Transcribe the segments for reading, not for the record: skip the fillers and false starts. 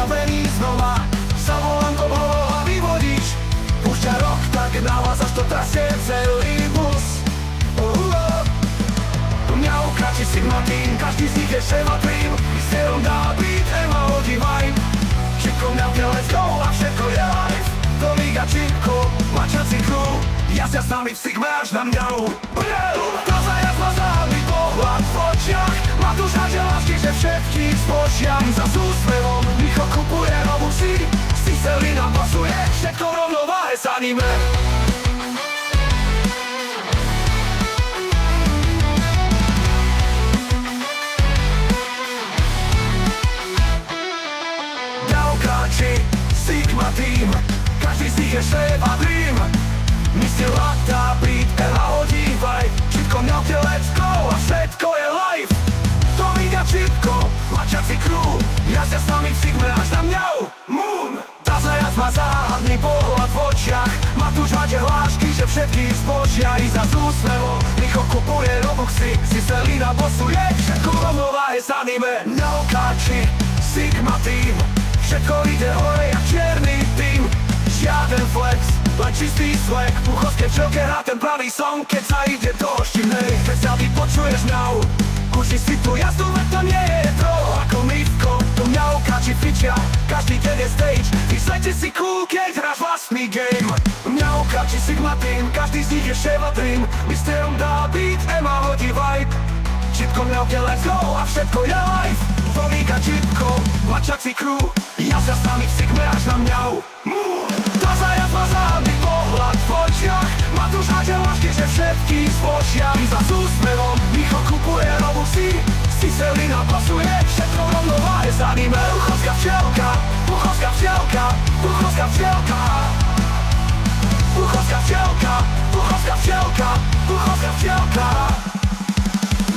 pripravený znova. Zavolám do hlavy vodič, púšťa rock, tak nahlas, až to trasie celý bus. Mňaukači Sigma Team, každý z nich je šéfa tým. Mystérom dá beat, Ema hodí vibe. Všetko mňauke, let's go, a všetko je live. Tomík a Čipko, mačací crew, jazdia s nami v Sigme až na mňau. Tá zajazd má záhadný pohľad v očiach, má tu žáže lásky, že všetkých zbožiam. Za s úsmevom, Micho kupuje robusy, si celý nám pasuje, všetko v rovnováhe s anime. Sigma Team, každý z nich je šéf a dream. Mysl lata, beat, Ela hodí vibe. Všetko mňauke, let's go, a všetko je live. Tomík a Čipko, mačací crew, jazdia s nami v Sigme až na mňau. Moon, tá zajazd má záhadný pohľad v očiach, má tu žváte hlášky, že všetkých zbožia. I za s úsmevom, Micho kupuje robuxy, si Selina bosuje, všetko v rovnováhe s anime. Mňaukači, Sigma Team, všetko ide hore jak čierny tým. Žiaden flex, len čistý swag. Puchovské čelke hrá ten pravý song, keď sa ide do oštivnej. Keď sa vypočuješ mňau, kuši si tu jazdu, veď to nie je to ako mývko. Tu mňaukači fičia, každý deň je stage. Vyslete si cool, keď hráš vlastný game. Mňaukači Sigma Team, každý z nich je šéf a dream. Mystérom dá beat, Ema hodí vibe. Čipko mňauke, let's go, a všetko je live. Tomík a Čipko, mačací crew, jazdia s nami v Sigme až na mňau. Tá zajazd má záhadný pohľad v očiach, má tu žáde hlášky, že všetkých zbožia. I za s úsmevom, Micho kupuje robusy, si Selina pasuje, všetko v rovnováhe s anime. Puchovská včielka, puchovská včielka, puchovská včielka. Puchovská včielka, puchovská včielka, puchovská včielka.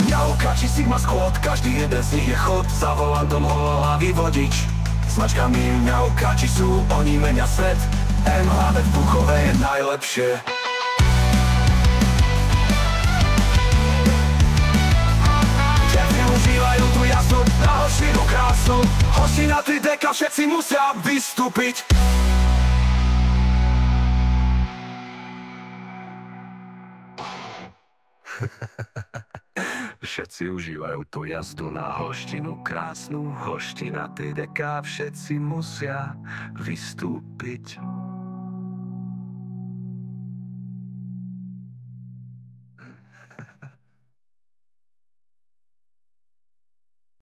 Mňaukači Sigma Squad, každý jeden z nich je chod. Za volantom hlavy vodič, s mačkami mňaukači sú, oni menia svet. MHD v Buchove je najlepšie. Všetci užívajú tu jazdu na hostinu krásnu. Hostina 3DK, všetci musia vystúpiť. Všetci užívajú tú jazdu na hoštinu krásnu. Hoština 3DK, všetci musia vystúpiť.